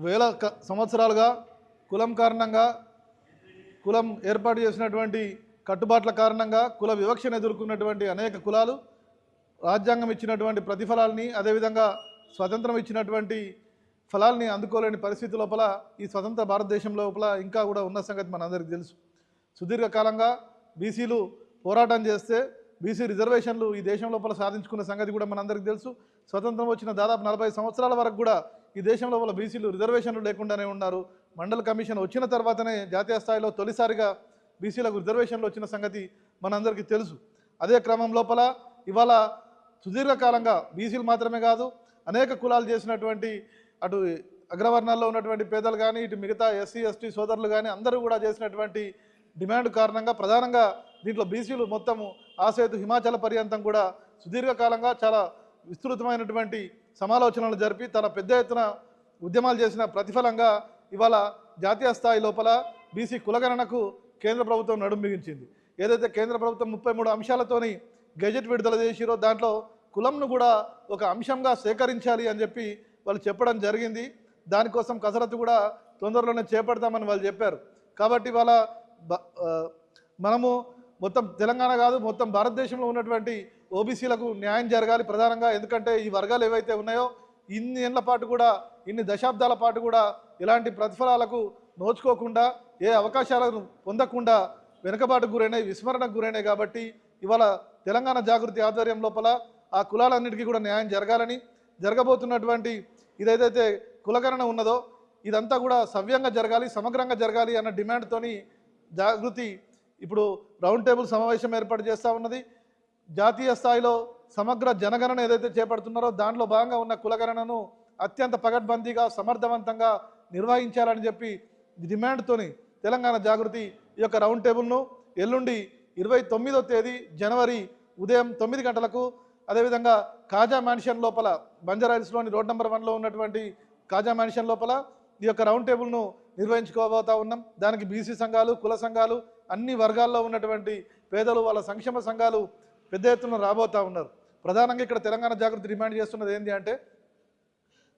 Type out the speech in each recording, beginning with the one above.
వేల సంవత్సరాలుగా కులం కారణంగా కులం ఏర్పాటు చేసినటువంటి కట్టుబాట్ల కారణంగా కుల వివక్షను ఎదుర్కొన్నటువంటి అనేక కులాలు రాజ్యాంగం ఇచ్చినటువంటి ప్రతిఫలాల్ని అదేవిధంగా స్వతంత్రం ఇచ్చినటువంటి ఫలాల్ని అందుకోలేని పరిస్థితి లోపల ఈ స్వతంత్ర భారతదేశం లోపల ఇంకా కూడా ఉన్న సంగతి మనందరికీ తెలుసు. సుదీర్ఘకాలంగా బీసీలు పోరాటం చేస్తే బీసీ రిజర్వేషన్లు ఈ దేశం లోపల సాధించుకున్న సంగతి కూడా మనందరికీ తెలుసు. స్వతంత్రం వచ్చిన దాదాపు 40 సంవత్సరాల వరకు కూడా ఈ దేశం లోపల బీసీలు రిజర్వేషన్లు లేకుండానే ఉన్నారు. మండల కమిషన్ వచ్చిన తర్వాతనే జాతీయ స్థాయిలో తొలిసారిగా బీసీలకు రిజర్వేషన్లు వచ్చిన సంగతి మనందరికీ తెలుసు. అదే క్రమం లోపల ఇవాళ సుదీర్ఘకాలంగా బీసీలు మాత్రమే కాదు అనేక కులాలు చేసినటువంటి అటు అగ్రవర్ణాల్లో ఉన్నటువంటి పేదలు కానీ ఇటు మిగతా ఎస్సీ ఎస్టీ సోదరులు కానీ అందరూ కూడా చేసినటువంటి డిమాండ్ కారణంగా ప్రధానంగా దీంట్లో బీసీలు మొత్తము ఆసేతు హిమాచల్ పర్యంతం కూడా సుదీర్ఘకాలంగా చాలా విస్తృతమైనటువంటి సమాలోచనలు జరిపి చాలా పెద్ద ఎత్తున ఉద్యమాలు చేసిన ప్రతిఫలంగా ఇవాళ జాతీయ స్థాయి లోపల బీసీ కులగణనకు కేంద్ర ప్రభుత్వం నడుం బిగించింది. ఏదైతే కేంద్ర ప్రభుత్వం 33 అంశాలతోని గెజెట్ విడుదల చేసిరో దాంట్లో కులంను కూడా ఒక అంశంగా సేకరించాలి అని చెప్పి వాళ్ళు చెప్పడం జరిగింది. దానికోసం కసరత్తు కూడా తొందరలోనే చేపడతామని వాళ్ళు చెప్పారు. కాబట్టి వాళ్ళ మనము మొత్తం తెలంగాణ కాదు మొత్తం భారతదేశంలో ఉన్నటువంటి ఓబీసీలకు న్యాయం జరగాలి ప్రధానంగా. ఎందుకంటే ఈ వర్గాలు ఏవైతే ఉన్నాయో ఇన్ని ఏళ్ల పాటు కూడా ఇన్ని దశాబ్దాల పాటు కూడా ఇలాంటి ప్రతిఫలాలకు నోచుకోకుండా ఏ అవకాశాలను పొందకుండా వెనుకబాటుకు గురైనాయి, విస్మరణకు గురైనాయి. కాబట్టి ఇవాళ తెలంగాణ జాగృతి ఆధ్వర్యం లోపల ఆ కులాలన్నిటికీ కూడా న్యాయం జరగాలని జరగబోతున్నటువంటి ఇదైతే కులగణన ఉన్నదో ఇదంతా కూడా సవ్యంగా జరగాలి, సమగ్రంగా జరగాలి అన్న డిమాండ్తోని జాగృతి ఇప్పుడు రౌండ్ టేబుల్ సమావేశం ఏర్పాటు చేస్తూ ఉన్నది. జాతీయ స్థాయిలో సమగ్ర జనగణన ఏదైతే చేపడుతున్నారో దాంట్లో భాగంగా ఉన్న కులగణనను అత్యంత పకడ్బందీగా సమర్థవంతంగా నిర్వహించాలని చెప్పి డిమాండ్తోని తెలంగాణ జాగృతి ఈ యొక్క రౌండ్ టేబుల్ను ఎల్లుండి 29వ తేదీ జనవరి ఉదయం 9 గంటలకు అదేవిధంగా కాజా మ్యాన్షన్ లోపల బంజారాహిల్స్లోని రోడ్ నెంబర్ 1లో ఉన్నటువంటి కాజా మ్యాన్షన్ లోపల ఈ యొక్క రౌండ్ టేబుల్ను నిర్వహించుకోబోతా ఉన్నాం. దానికి బీసీ సంఘాలు, కుల సంఘాలు, అన్ని వర్గాల్లో ఉన్నటువంటి పేదలు, వాళ్ళ సంక్షేమ సంఘాలు పెద్ద ఎత్తున రాబోతూ ఉన్నారు. ప్రధానంగా ఇక్కడ తెలంగాణ జాగృతి డిమాండ్ చేస్తున్నది ఏంటి అంటే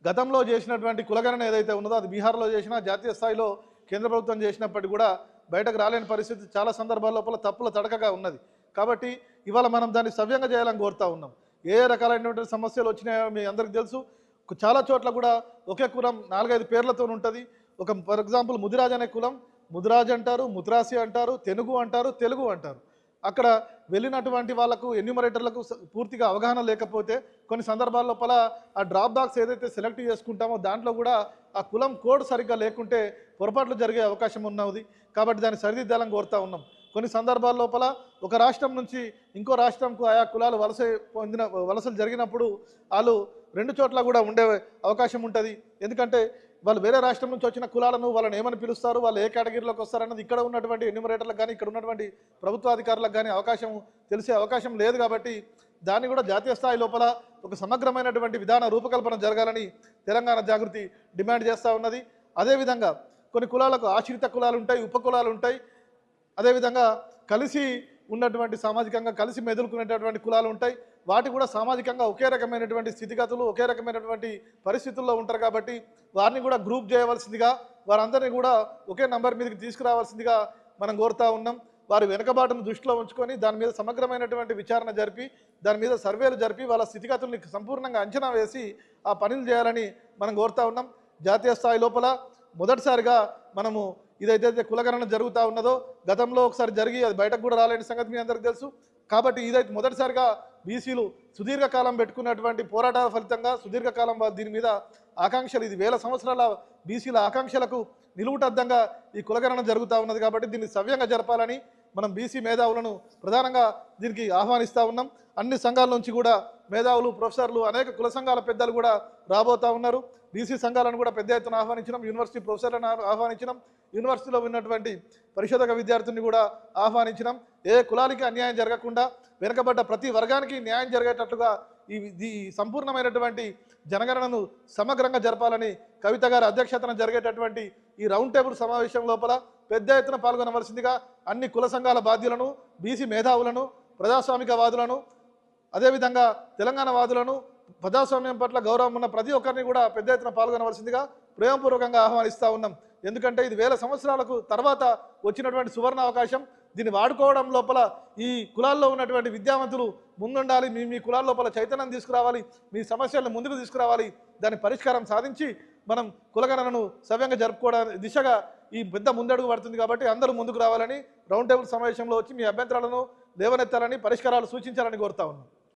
గతంలో చేసినటువంటి కులగణన ఏదైతే ఉన్నదో అది బీహార్లో చేసినా జాతీయ స్థాయిలో కేంద్ర ప్రభుత్వం చేసినప్పటికీ కూడా బయటకు రాలేని పరిస్థితి చాలా సందర్భాల లోపల తప్పుల తడకగా ఉన్నది. కాబట్టి ఇవాళ మనం దాన్ని సవ్యంగా చేయాలని కోరుతూ ఉన్నాం. ఏ రకాలైనటువంటి సమస్యలు వచ్చినాయో మీ అందరికీ తెలుసు. చాలా చోట్ల కూడా ఒకే కులం 4-5 పేర్లతో ఉంటుంది. ఒక ఫర్ ఎగ్జాంపుల్ ముదిరాజ్ అనే కులం ముదిరాజ్ అంటారు, ముద్రాసి అంటారు, తెనుగు అంటారు, తెలుగు అంటారు. అక్కడ వెళ్ళినటువంటి వాళ్ళకు ఎన్యూమరేటర్లకు పూర్తిగా అవగాహన లేకపోతే కొన్ని సందర్భాల లోపల ఆ డ్రాప్ బాక్స్ ఏదైతే సెలెక్ట్ చేసుకుంటామో దాంట్లో కూడా ఆ కులం కోడ్ సరిగ్గా లేకుంటే పొరపాట్లు జరిగే అవకాశం ఉన్నది. కాబట్టి దాన్ని సరిదిద్దాలని కోరుతూ ఉన్నాం. కొన్ని సందర్భాల లోపల ఒక రాష్ట్రం నుంచి ఇంకో రాష్ట్రంకు ఆయా కులాలు వలసలు జరిగినప్పుడు వాళ్ళు 2 చోట్ల కూడా ఉండే అవకాశం ఉంటుంది. ఎందుకంటే వాళ్ళు వేరే రాష్ట్రం నుంచి వచ్చిన కులాలను వాళ్ళని ఏమని పిలుస్తారు, వాళ్ళు ఏ కేటగిరీలోకి వస్తారన్నది ఇక్కడ ఉన్నటువంటి ఎన్యూమరేటర్లకు కానీ ఇక్కడ ఉన్నటువంటి ప్రభుత్వాధికారులకు కానీ తెలిసే అవకాశం లేదు. కాబట్టి దాన్ని కూడా జాతీయ స్థాయి లోపల ఒక సమగ్రమైనటువంటి విధాన రూపకల్పన జరగాలని తెలంగాణ జాగృతి డిమాండ్ చేస్తూ ఉన్నది. అదేవిధంగా కొన్ని కులాలకు ఆశ్రిత కులాలు ఉంటాయి, ఉపకులాలు ఉంటాయి. అదేవిధంగా కలిసి ఉన్నటువంటి సామాజికంగా కలిసి మెదులుకునేటటువంటి కులాలు ఉంటాయి. వాటి కూడా సామాజికంగా ఒకే రకమైనటువంటి స్థితిగతులు, ఒకే రకమైనటువంటి పరిస్థితుల్లో ఉంటారు. కాబట్టి వారిని కూడా గ్రూప్ చేయవలసిందిగా, వారందరినీ కూడా ఒకే నంబర్ మీదకి తీసుకురావాల్సిందిగా మనం కోరుతూ ఉన్నాం. వారి వెనుకబాటును దృష్టిలో ఉంచుకొని దాని మీద సమగ్రమైనటువంటి విచారణ జరిపి దాని మీద సర్వేలు జరిపి వాళ్ళ స్థితిగతుల్ని సంపూర్ణంగా అంచనా వేసి ఆ పనులు చేయాలని మనం కోరుతూ ఉన్నాం. జాతీయ స్థాయి లోపల మొదటిసారిగా మనము ఇదైతే కులగణన జరుగుతూ ఉన్నదో గతంలో ఒకసారి జరిగి అది బయటకు కూడా రాలేని సంగతి మీ అందరికీ తెలుసు. కాబట్టి ఇదైతే మొదటిసారిగా బీసీలు సుదీర్ఘకాలం పెట్టుకున్నటువంటి పోరాటాల ఫలితంగా సుదీర్ఘకాలం దీని మీద ఆకాంక్షలు, ఇది వేల సంవత్సరాల బీసీల ఆకాంక్షలకు నిలువుటద్దంగా ఈ కులగణన జరుగుతూ ఉన్నది. కాబట్టి దీన్ని సవ్యంగా జరపాలని మనం బీసీ మేధావులను ప్రధానంగా దీనికి ఆహ్వానిస్తూ ఉన్నాం. అన్ని సంఘాల నుంచి కూడా మేధావులు, ప్రొఫెసర్లు, అనేక కుల సంఘాల పెద్దలు కూడా రాబోతూ ఉన్నారు. బీసీ సంఘాలను కూడా పెద్ద ఎత్తున ఆహ్వానించినాం, యూనివర్సిటీ ప్రొఫెసర్లను ఆహ్వానించినాం, యూనివర్సిటీలో ఉన్నటువంటి పరిశోధక విద్యార్థుల్ని కూడా ఆహ్వానించినాం. ఏ కులానికి అన్యాయం జరగకుండా వెనుకబడ్డ ప్రతి వర్గానికి న్యాయం జరిగేటట్లుగా ఈ సంపూర్ణమైనటువంటి జనగణనను సమగ్రంగా జరపాలని కవిత గారి అధ్యక్షతన జరిగేటటువంటి ఈ రౌండ్ టేబుల్ సమావేశం లోపల పెద్ద ఎత్తున పాల్గొనవలసిందిగా అన్ని కుల సంఘాల బాధ్యులను, బీసీ మేధావులను, ప్రజాస్వామికవాదులను, అదేవిధంగా తెలంగాణ వాదులను, ప్రజాస్వామ్యం పట్ల గౌరవం ఉన్న ప్రతి ఒక్కరిని కూడా పెద్ద ఎత్తున పాల్గొనవలసిందిగా ప్రేమపూర్వకంగా ఆహ్వానిస్తూ ఉన్నాం. ఎందుకంటే ఇది వేల సంవత్సరాలకు తర్వాత వచ్చినటువంటి సువర్ణ అవకాశం. దీన్ని వాడుకోవడం లోపల ఈ కులాల్లో ఉన్నటువంటి విద్యావంతులు ముందుండాలి. మీ కులాల లోపల చైతన్యం తీసుకురావాలి, మీ సమస్యలను ముందుకు తీసుకురావాలి, దాని పరిష్కారం సాధించి మనం కులగణనను సవ్యంగా జరుపుకోవడానికి దిశగా ఈ పెద్ద ముందడుగు పడుతుంది. కాబట్టి అందరూ ముందుకు రావాలని రౌండ్ టేబుల్ సమావేశంలో వచ్చి మీ అభ్యంతరాలను లేవనెత్తాలని, పరిష్కారాలు సూచించాలని కోరుతా ఉన్నాం.